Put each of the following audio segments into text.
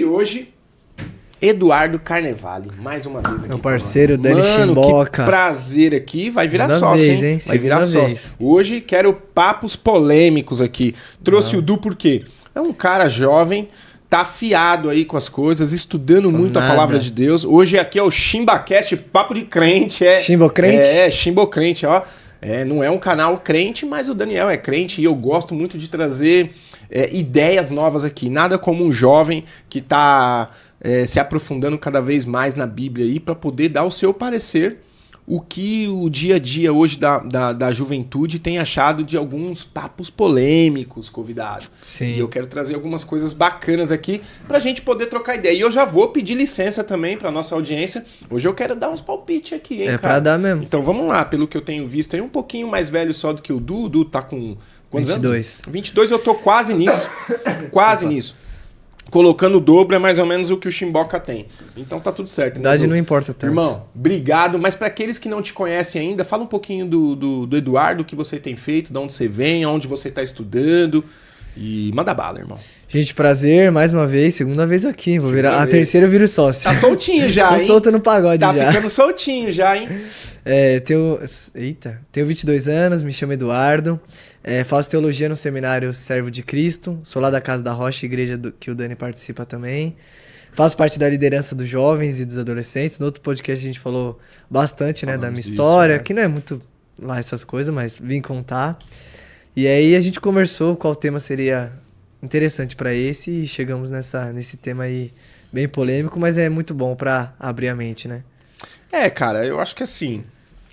hoje, Eduardo Carnevale, mais uma vez aqui. Meu parceiro, Dani Mano, Chimboca. que prazer aqui. Vai virar Segunda sócio, vez, hein? Vai virar Segunda sócio. vez. Hoje quero papos polêmicos aqui. Trouxe o Du porque é um cara jovem, tá afiado aí com as coisas, estudando muito a palavra de Deus. Hoje aqui é o Chimbacast, papo de crente. Chimbocrente? Chimbocrente, ó. Não é um canal crente, mas o Daniel é crente e eu gosto muito de trazer ideias novas aqui. Nada como um jovem que tá se aprofundando cada vez mais na Bíblia aí para poder dar o seu parecer, o que o dia a dia hoje da juventude tem achado de alguns papos polêmicos, convidado. Sim. E eu quero trazer algumas coisas bacanas aqui pra gente poder trocar ideia. E eu já vou pedir licença também pra nossa audiência. Hoje eu quero dar uns palpites aqui, hein, cara? Pra dar mesmo. Então vamos lá, pelo que eu tenho visto aí, um pouquinho mais velho só do que o Du. O Du tá com quantos 22. anos? 22, eu tô quase nisso. Quase nisso. Colocando o dobro é mais ou menos o que o Chimboca tem. Então tá tudo certo. Idade né, não importa tanto. Irmão, obrigado. Mas para aqueles que não te conhecem ainda, fala um pouquinho do Eduardo, o que você tem feito, de onde você vem, onde você tá estudando. E manda bala, irmão. Gente, prazer, mais uma vez, segunda vez aqui. Vou virar a terceira, eu viro sócio. Tá soltinho já, hein? Tô solto no pagode tá já. Tá ficando soltinho já, hein? Tenho 22 anos, me chamo Eduardo. Faço teologia no seminário Servo de Cristo. Sou lá da Casa da Rocha, igreja que o Dani participa também. Faço parte da liderança dos jovens e dos adolescentes. No outro podcast a gente falou bastante, né, da minha história, né? Que não é muito lá essas coisas, mas vim contar. E aí a gente conversou qual tema seria interessante para esse e chegamos nesse tema aí bem polêmico, mas é muito bom para abrir a mente, né? Cara, eu acho que assim,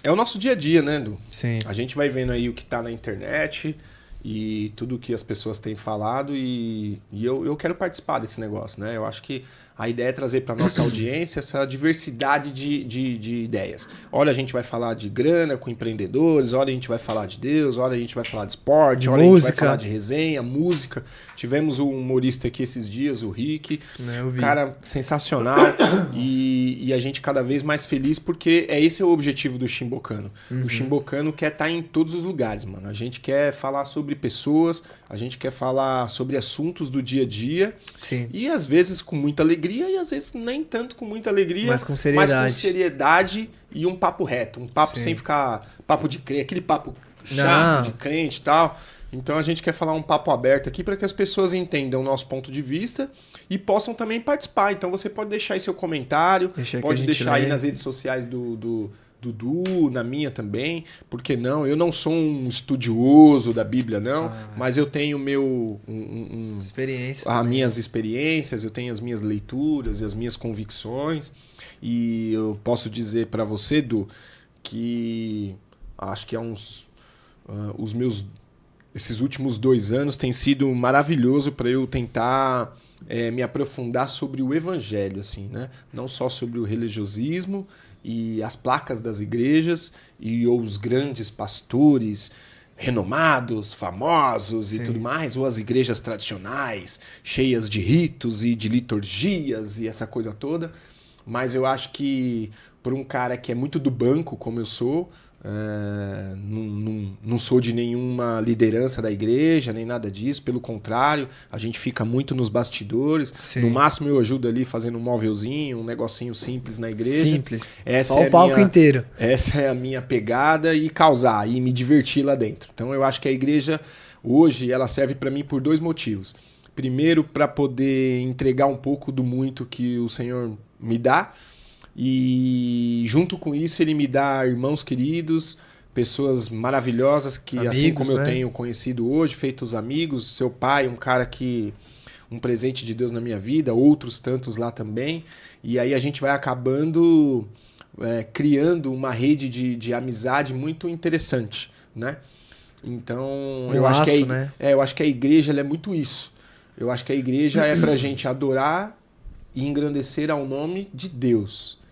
é o nosso dia a dia, né, Du? Sim. A gente vai vendo aí o que tá na internet e tudo que as pessoas têm falado e eu quero participar desse negócio, né? Eu acho que a ideia é trazer para nossa audiência essa diversidade de ideias. Olha, a gente vai falar de grana com empreendedores, olha, a gente vai falar de Deus, olha, a gente vai falar de esporte, olha, a gente vai falar de resenha, música. Tivemos um humorista aqui esses dias, o Rick, cara sensacional e a gente cada vez mais feliz porque esse é o objetivo do Chimbocano. O Chimbocano quer estar em todos os lugares, mano. A gente quer falar sobre pessoas, a gente quer falar sobre assuntos do dia a dia. Sim. E às vezes com muita alegria e às vezes nem tanto com muita alegria, mas com seriedade e um papo reto, um papo sem ficar papo de crente, aquele papo chato de crente e tal. Então a gente quer falar um papo aberto aqui para que as pessoas entendam o nosso ponto de vista e possam também participar. Então você pode deixar aí seu comentário, pode deixar aí nas redes sociais do Dudu, na minha também, porque não? Eu não sou um estudioso da Bíblia, não, mas eu tenho minhas experiências, eu tenho as minhas leituras e as minhas convicções, e eu posso dizer para você, Du, que acho que esses últimos 2 anos tem sido maravilhoso para eu tentar me aprofundar sobre o evangelho, assim, né? Não só sobre o religiosismo e as placas das igrejas e os grandes pastores renomados, famosos e tudo mais, ou as igrejas tradicionais, cheias de ritos e de liturgias e essa coisa toda. Mas eu acho que por um cara que é muito do banco, como eu sou, não sou de nenhuma liderança da igreja, nem nada disso, pelo contrário, a gente fica muito nos bastidores. Sim. No máximo eu ajudo ali fazendo um móvelzinho, um negocinho simples na igreja. Simples. Essa só o palco inteiro. Essa é a minha pegada e causar, e me divertir lá dentro. Então eu acho que a igreja hoje ela serve para mim por 2 motivos. Primeiro, para poder entregar um pouco do muito que o Senhor me dá. E junto com isso ele me dá irmãos queridos, pessoas maravilhosas que amigos, assim como eu tenho conhecido hoje, feitos amigos, seu pai, um cara que um presente de Deus na minha vida, outros tantos lá também, e aí a gente vai acabando criando uma rede de amizade muito interessante, né? Então eu acho que a igreja ela é muito isso. Eu acho que a igreja é pra gente adorar e engrandecer ao nome de Deus.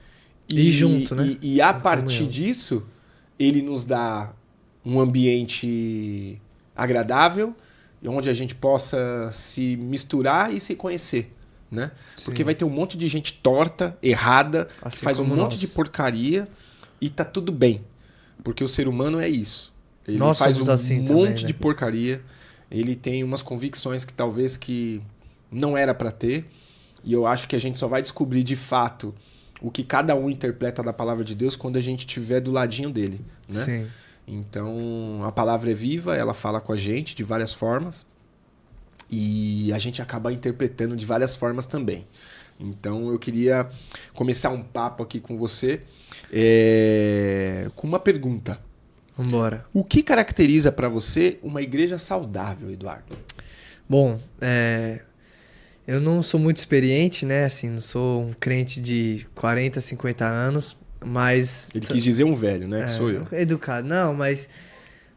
E junto, né? E a partir disso, ele nos dá um ambiente agradável, onde a gente possa se misturar e se conhecer, né? Sim. Porque vai ter um monte de gente torta, errada, assim que faz um monte de porcaria e tá tudo bem. Porque o ser humano é isso. Ele faz um monte de porcaria, ele tem umas convicções que talvez que não era para ter, E eu acho que a gente só vai descobrir de fato o que cada um interpreta da palavra de Deus quando a gente estiver do ladinho dele, né? Sim. Então, a palavra é viva, ela fala com a gente de várias formas e a gente acaba interpretando de várias formas também. Então, eu queria começar um papo aqui com você com uma pergunta. Vambora. O que caracteriza para você uma igreja saudável, Eduardo? Bom, eu não sou muito experiente, né? Assim, não sou um crente de 40, 50 anos, mas... Ele quis dizer um velho, né? Que sou eu. Educado. Não, mas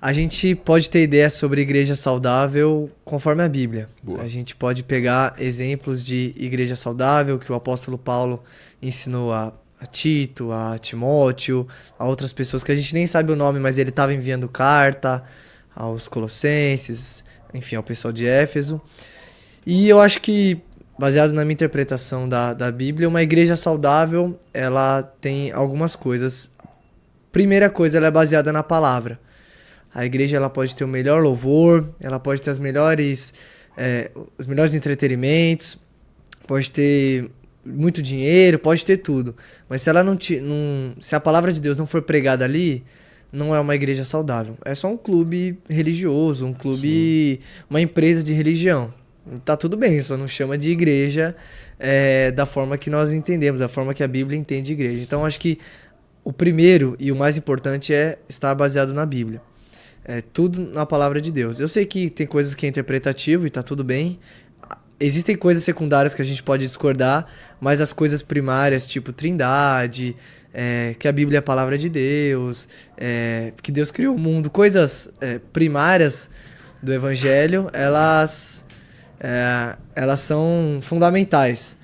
a gente pode ter ideia sobre igreja saudável conforme a Bíblia. Boa. A gente pode pegar exemplos de igreja saudável que o apóstolo Paulo ensinou a Tito, a Timóteo, a outras pessoas que a gente nem sabe o nome, mas ele estava enviando carta aos Colossenses, enfim, ao pessoal de Éfeso. E eu acho que, baseado na minha interpretação da Bíblia, uma igreja saudável, ela tem algumas coisas. Primeira coisa, ela é baseada na palavra. A igreja ela pode ter o melhor louvor, ela pode ter os melhores entretenimentos, pode ter muito dinheiro, pode ter tudo. Mas se ela se a palavra de Deus não for pregada ali, não é uma igreja saudável. É só um clube religioso, um clube, uma empresa de religião. Tá tudo bem, só não chama de igreja da forma que nós entendemos, da forma que a Bíblia entende igreja. Então acho que o primeiro e o mais importante é estar baseado na Bíblia. Tudo na palavra de Deus. Eu sei que tem coisas que é interpretativo e tá tudo bem. Existem coisas secundárias que a gente pode discordar, mas as coisas primárias, tipo Trindade, que a Bíblia é a palavra de Deus, que Deus criou o mundo, coisas primárias do Evangelho, elas são fundamentais.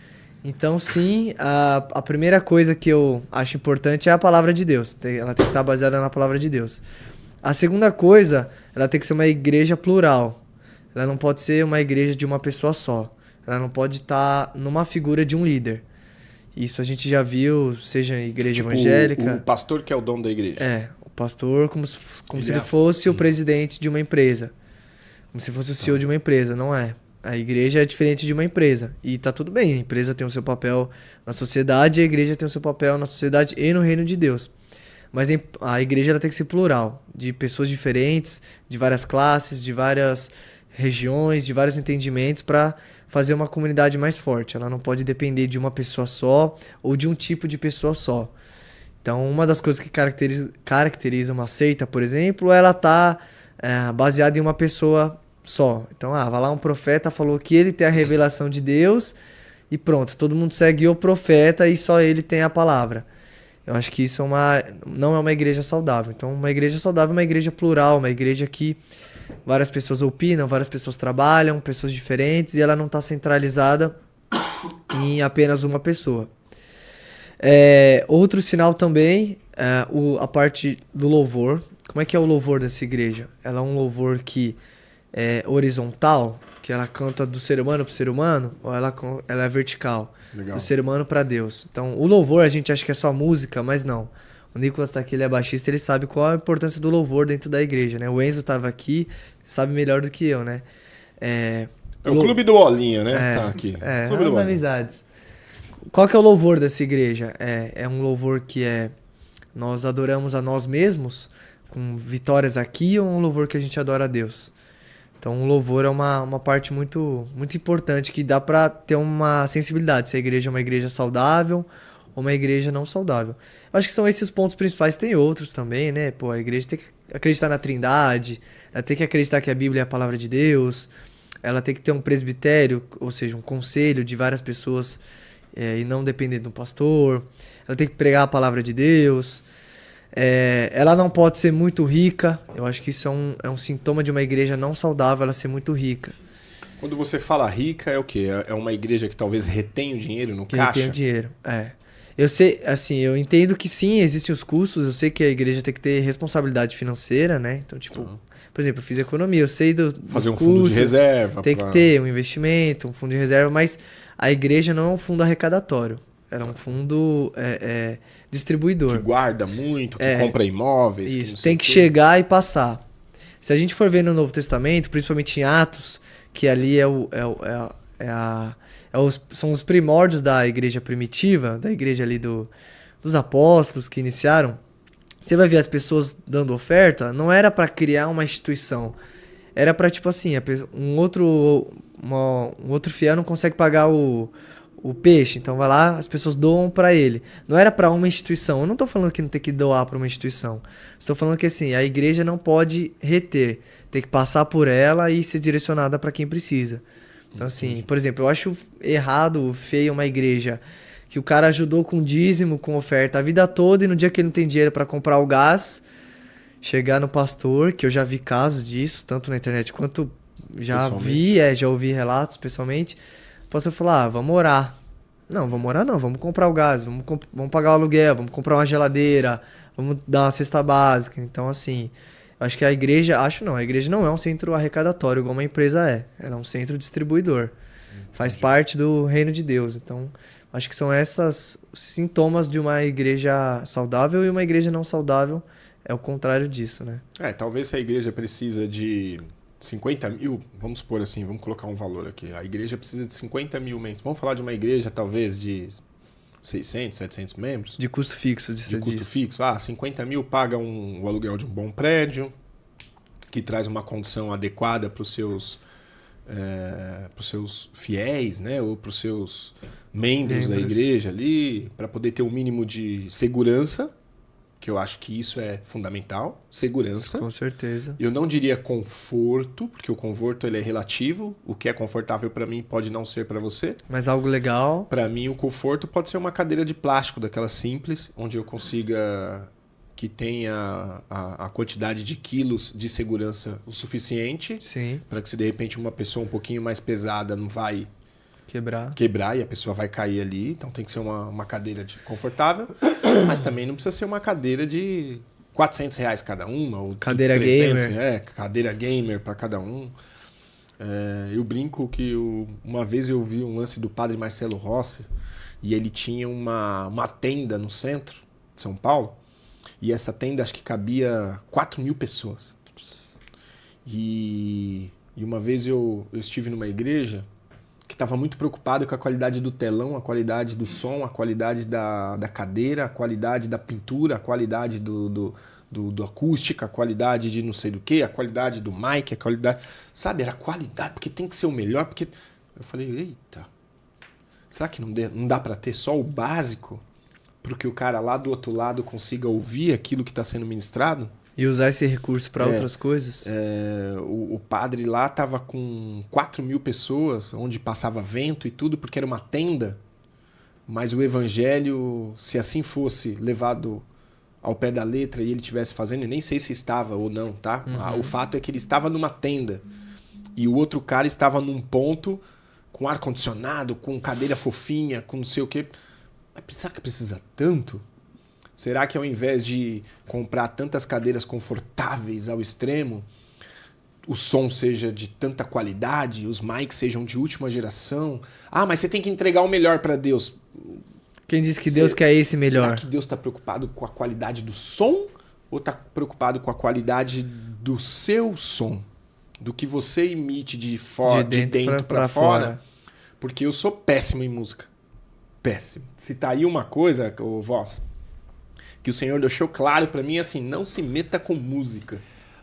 Então, sim, a primeira coisa que eu acho importante é a palavra de Deus. Ela tem que estar baseada na palavra de Deus. A segunda coisa, ela tem que ser uma igreja plural. Ela não pode ser uma igreja de uma pessoa só. Ela não pode estar numa figura de um líder. Isso a gente já viu, seja em igreja evangélica... O pastor que é o dono da igreja. O pastor como se ele fosse o presidente de uma empresa. Como se fosse o CEO de uma empresa, não é. A igreja é diferente de uma empresa. E tá tudo bem, a empresa tem o seu papel na sociedade, a igreja tem o seu papel na sociedade e no reino de Deus. Mas a igreja ela tem que ser plural, de pessoas diferentes, de várias classes, de várias regiões, de vários entendimentos para fazer uma comunidade mais forte. Ela não pode depender de uma pessoa só ou de um tipo de pessoa só. Então, uma das coisas que caracteriza uma seita, por exemplo, ela tá baseada em uma pessoa só. Então, vai lá um profeta, falou que ele tem a revelação de Deus e pronto, todo mundo segue o profeta e só ele tem a palavra. Eu acho que isso não é uma igreja saudável. Então, uma igreja saudável é uma igreja plural, uma igreja que várias pessoas opinam, várias pessoas trabalham, pessoas diferentes, e ela não está centralizada em apenas uma pessoa. Outro sinal também, a parte do louvor. Como é que é o louvor dessa igreja? Ela é um louvor que é horizontal, que ela canta do ser humano para o ser humano, ou ela é vertical? Legal. Do ser humano para Deus. Então, o louvor a gente acha que é só música, mas não. O Nicolas tá aqui, ele é baixista, ele sabe qual a importância do louvor dentro da igreja, né? O Enzo tava aqui, sabe melhor do que eu, né? O clube do Olinha, né? Tá aqui. Clube das amizades. Qual que é o louvor dessa igreja? É um louvor que nós adoramos a nós mesmos, com vitórias aqui, ou um louvor que a gente adora a Deus? Então, o louvor é uma parte muito, muito importante que dá para ter uma sensibilidade se a igreja é uma igreja saudável ou uma igreja não saudável. Eu acho que são esses os pontos principais. Tem outros também, né? A igreja tem que acreditar na Trindade, ela tem que acreditar que a Bíblia é a palavra de Deus, ela tem que ter um presbitério, ou seja, um conselho de várias pessoas e não depender do pastor. Ela tem que pregar a palavra de Deus. Ela não pode ser muito rica. Eu acho que isso é um sintoma de uma igreja não saudável, ela ser muito rica. Quando você fala rica, é o quê? É uma igreja que talvez retém o dinheiro no caixa? Retém o dinheiro, Eu sei, assim, eu entendo que sim, existem os custos, eu sei que a igreja tem que ter responsabilidade financeira, né? Então, tipo, por exemplo, eu fiz economia, eu sei dos fazer um custos, fundo de reserva. Tem que ter um investimento, um fundo de reserva, mas a igreja não é um fundo arrecadatório. Ela é um fundo distribuidor. Que guarda muito, que compra imóveis. Isso, tem que chegar e passar. Se a gente for ver no Novo Testamento, principalmente em Atos, que ali é são os primórdios da igreja primitiva, da igreja ali dos apóstolos que iniciaram. Você vai ver as pessoas dando oferta, não era para criar uma instituição. Era para, tipo assim, um outro fiel não consegue pagar o peixe, então vai lá, as pessoas doam para ele. Não era para uma instituição. Eu não tô falando que não tem que doar para uma instituição. Estou falando que assim, a igreja não pode reter, tem que passar por ela e ser direcionada para quem precisa. Então assim, por exemplo, eu acho errado, feio uma igreja que o cara ajudou com dízimo, com oferta a vida toda e no dia que ele não tem dinheiro para comprar o gás, chegar no pastor, que eu já vi casos disso, tanto na internet quanto já ouvi relatos pessoalmente. O pastor falou, vamos orar. Não, vamos orar não, vamos comprar o gás, vamos pagar o aluguel, vamos comprar uma geladeira, vamos dar uma cesta básica. Então, assim, acho que a igreja não é um centro arrecadatório, igual uma empresa é. Ela é um centro distribuidor. Faz parte do reino de Deus. Então, acho que são esses sintomas de uma igreja saudável e uma igreja não saudável é o contrário disso, né? Talvez se a igreja precisa de 50 mil, vamos supor assim, vamos colocar um valor aqui. A igreja precisa de 50 mil membros. Vamos falar de uma igreja talvez de 600, 700 membros? De custo fixo, de custo fixo. 50 mil paga o aluguel de um bom prédio, que traz uma condição adequada para os seus fiéis, né? Ou para os seus membros da igreja ali, para poder ter um mínimo de segurança, que eu acho que isso é fundamental, segurança. Com certeza. Eu não diria conforto, porque o conforto ele é relativo. O que é confortável para mim pode não ser para você. Mas algo legal. Para mim, o conforto pode ser uma cadeira de plástico, daquela simples, onde eu consiga que tenha a quantidade de quilos de segurança o suficiente para que se de repente uma pessoa um pouquinho mais pesada não vai quebrar e a pessoa vai cair ali. Então tem que ser uma cadeira confortável, mas também não precisa ser uma cadeira de R$400 cada uma, ou cadeira 300, gamer. Cadeira gamer para cada um. Eu brinco que uma vez eu vi um lance do padre Marcelo Rossi e ele tinha uma tenda no centro de São Paulo e essa tenda acho que cabia 4.000 pessoas. E uma vez eu estive numa igreja que estava muito preocupado com a qualidade do telão, a qualidade do som, a qualidade da cadeira, a qualidade da pintura, a qualidade do acústica, a qualidade de não sei do que, a qualidade do mic, a qualidade... Sabe, era qualidade, porque tem que ser o melhor, porque... Eu falei, eita, será que não dá para ter só o básico para que o cara lá do outro lado consiga ouvir aquilo que está sendo ministrado? E usar esse recurso para outras coisas? O padre lá estava com 4.000 pessoas, onde passava vento e tudo, porque era uma tenda. Mas o evangelho, se assim fosse levado ao pé da letra e ele estivesse fazendo, eu nem sei se estava ou não, tá? Uhum. O fato é que ele estava numa tenda e o outro cara estava num ponto com ar-condicionado, com cadeira fofinha, com não sei o quê. Mas será que precisa tanto? Será que ao invés de comprar tantas cadeiras confortáveis ao extremo, o som seja de tanta qualidade, os mics sejam de última geração? Mas você tem que entregar o melhor para Deus. Quem disse que Deus quer esse melhor? Será que Deus está preocupado com a qualidade do som ou está preocupado com a qualidade do seu som? Do que você emite de dentro para fora? Porque eu sou péssimo em música. Péssimo. Se tá aí uma coisa, Voz, que o Senhor deixou claro para mim, assim, não se meta com música.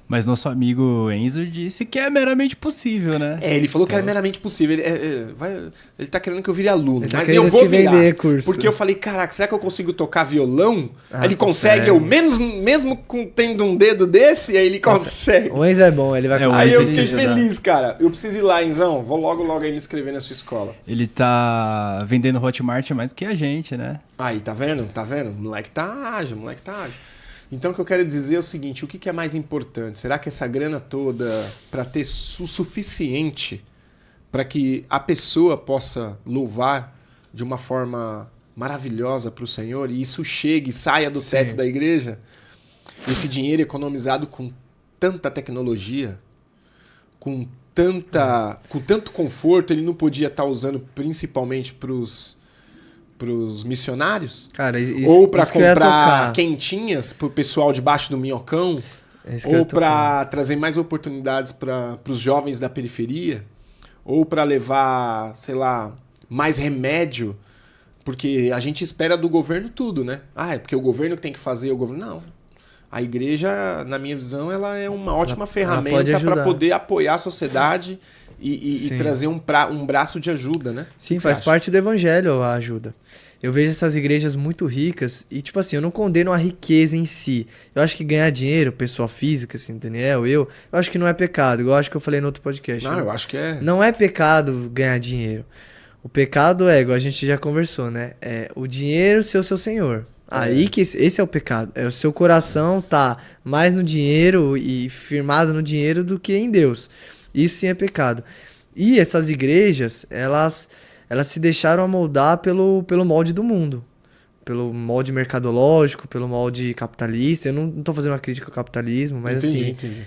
Mas nosso amigo Enzo disse que é meramente possível, né? Ele falou que é meramente possível. Ele tá querendo que eu vire aluno, mas eu vou virar. Curso. Porque eu falei, caraca, será que eu consigo tocar violão? Aí ele consegue, mesmo tendo um dedo desse, aí ele consegue. O Enzo é bom, ele vai conseguir. Aí eu fiquei feliz, cara. Eu preciso ir lá, Enzão. Vou logo aí me inscrever na sua escola. Ele tá vendendo Hotmart mais que a gente, né? Aí, tá vendo? O moleque tá ágil. Então o que eu quero dizer é o seguinte, o que é mais importante? Será que essa grana toda, para ter o suficiente para que a pessoa possa louvar de uma forma maravilhosa para o Senhor e isso chegue e saia do teto da igreja? Esse dinheiro economizado com tanta tecnologia, com tanto conforto, ele não podia estar usando principalmente para os missionários? Cara, ou para comprar quentinhas pro pessoal debaixo do minhocão? Ou para trazer mais oportunidades para os jovens da periferia? ou para levar, sei lá, mais remédio, porque a gente espera do governo tudo, né? Ah, é porque o governo que tem que fazer, o governo... Não. A igreja, na minha visão, ela é uma ótima ferramenta para poder apoiar a sociedade e trazer um braço de ajuda, né? Sim, faz parte do evangelho a ajuda. Eu vejo essas igrejas muito ricas e, tipo assim, eu não condeno a riqueza em si. Eu acho que ganhar dinheiro, pessoa física, assim, Daniel, eu acho que não é pecado, igual acho que eu falei no outro podcast. Não, eu acho que é... Não é pecado ganhar dinheiro. O pecado é, igual a gente já conversou, né? É o dinheiro ser o seu senhor. Aí que esse é o pecado. É o seu coração tá mais no dinheiro e firmado no dinheiro do que em Deus. Isso sim é pecado. E essas igrejas, elas se deixaram amoldar pelo molde do mundo. Pelo molde mercadológico, pelo molde capitalista. Eu não tô fazendo uma crítica ao capitalismo, mas entendi.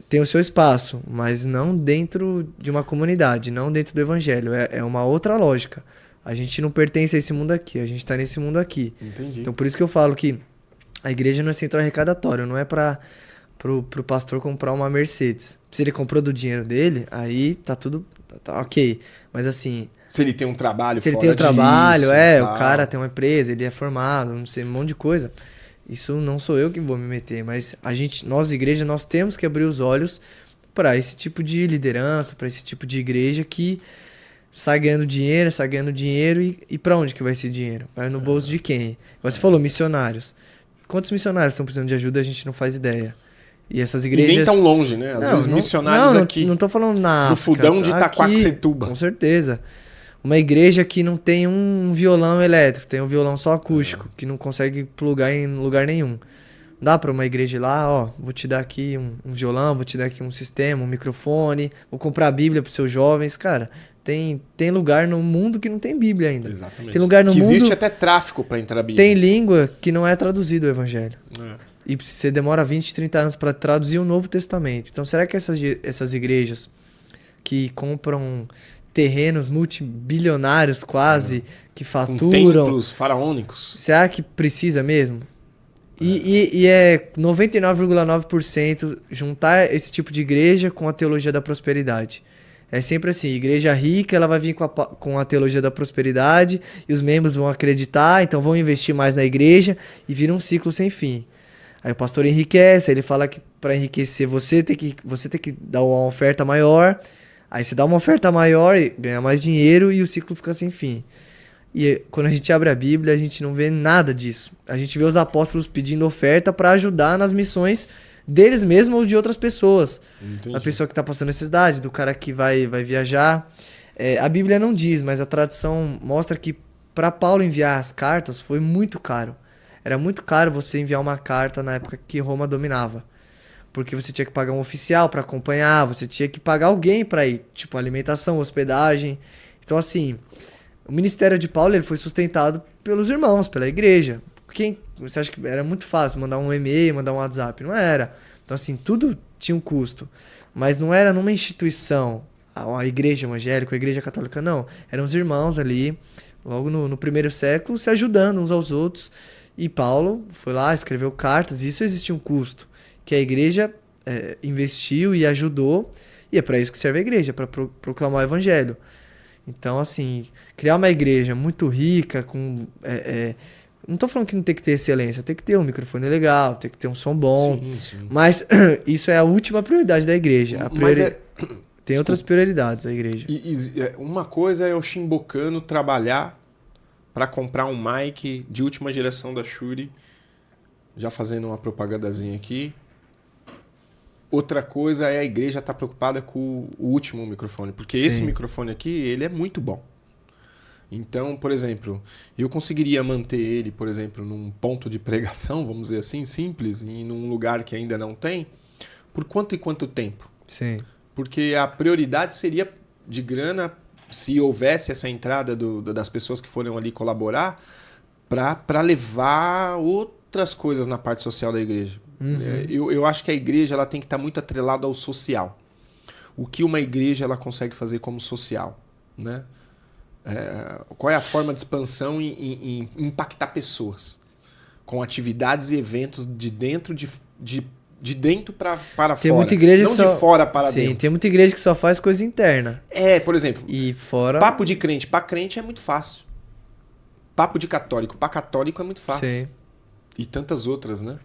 Tem o seu espaço, mas não dentro de uma comunidade, não dentro do evangelho. É uma outra lógica. A gente não pertence a esse mundo aqui, a gente tá nesse mundo aqui. Entendi. Então por isso que eu falo que a igreja não é centro arrecadatório, não é pro pastor comprar uma Mercedes. Se ele comprou do dinheiro dele, aí tá tudo tá ok. Mas assim... Se ele tem um trabalho Se ele tem um trabalho, o cara tem uma empresa, ele é formado, não sei, um monte de coisa. Isso não sou eu que vou me meter, mas nós igreja, nós temos que abrir os olhos para esse tipo de liderança, para esse tipo de igreja que sai ganhando dinheiro e para onde que vai esse dinheiro? Vai no bolso de quem? Você falou missionários. Quantos missionários estão precisando de ajuda, a gente não faz ideia. E essas igrejas... E nem tão longe, né? Às vezes missionários aqui... Não tô falando na no Fundão de Itaquaquecetuba. Com certeza. Uma igreja que não tem um violão elétrico, tem um violão só acústico, que não consegue plugar em lugar nenhum. Dá pra uma igreja ir lá, ó, vou te dar aqui um violão, vou te dar aqui um sistema, um microfone, vou comprar a Bíblia pros seus jovens. Cara, tem lugar no mundo que não tem Bíblia ainda. Exatamente. Tem lugar no mundo... existe até tráfico pra entrar a Bíblia. Tem língua que não é traduzido o evangelho. E você demora 20, 30 anos pra traduzir o Novo Testamento. Então será que essas igrejas que compram terrenos multibilionários quase, que faturam... Com templos faraônicos. Será que precisa mesmo? E é 99,9% juntar esse tipo de igreja com a teologia da prosperidade. É sempre assim, igreja rica, ela vai vir com a teologia da prosperidade e os membros vão acreditar, então vão investir mais na igreja e vira um ciclo sem fim. Aí o pastor enriquece, ele fala que para enriquecer você tem que dar uma oferta maior, aí você dá uma oferta maior e ganha mais dinheiro e o ciclo fica sem fim. E quando a gente abre a Bíblia, a gente não vê nada disso. A gente vê os apóstolos pedindo oferta para ajudar nas missões deles mesmos ou de outras pessoas. Entendi. A pessoa que está passando necessidade, do cara que vai viajar. A Bíblia não diz, mas a tradição mostra que para Paulo enviar as cartas foi muito caro. Era muito caro você enviar uma carta na época que Roma dominava. Porque você tinha que pagar um oficial para acompanhar, você tinha que pagar alguém para ir. Tipo, alimentação, hospedagem. Então, assim... O ministério de Paulo ele foi sustentado pelos irmãos, pela igreja. Você acha que era muito fácil mandar um e-mail, mandar um WhatsApp? Não era. Então, assim, tudo tinha um custo. Mas não era numa instituição, a igreja evangélica, a igreja católica, não. Eram os irmãos ali, logo no primeiro século, se ajudando uns aos outros. E Paulo foi lá, escreveu cartas, e isso existia um custo, que a igreja investiu e ajudou. E é para isso que serve a igreja, para proclamar o evangelho. Então, assim, criar uma igreja muito rica, com... não tô falando que não tem que ter excelência, tem que ter um microfone legal, tem que ter um som bom, sim. Mas isso é a última prioridade da igreja. Tem outras prioridades a igreja. Uma coisa é o Shimbocano trabalhar para comprar um mic de última geração da Shure, já fazendo uma propagandazinha aqui. Outra coisa é a igreja estar preocupada com o último microfone, porque Sim. Esse microfone aqui, ele é muito bom. Então, por exemplo, eu conseguiria manter ele, por exemplo, num ponto de pregação, vamos dizer assim, simples, e num lugar que ainda não tem, por quanto e quanto tempo? Sim. Porque a prioridade seria de grana, se houvesse essa entrada das pessoas que foram ali colaborar, para levar outras coisas na parte social da igreja. Uhum. Eu acho que a igreja ela tem que estar muito atrelada ao social. O que uma igreja ela consegue fazer como social, né? Qual é a forma de expansão em impactar pessoas? Com atividades e eventos de dentro de dentro para Tem fora. muita igreja não que só... de fora para Sim, dentro. tem muita igreja que só faz coisa interna. Por exemplo, E fora... papo de crente para crente é muito fácil. Papo de católico para católico é muito fácil. Sim. E tantas outras, né?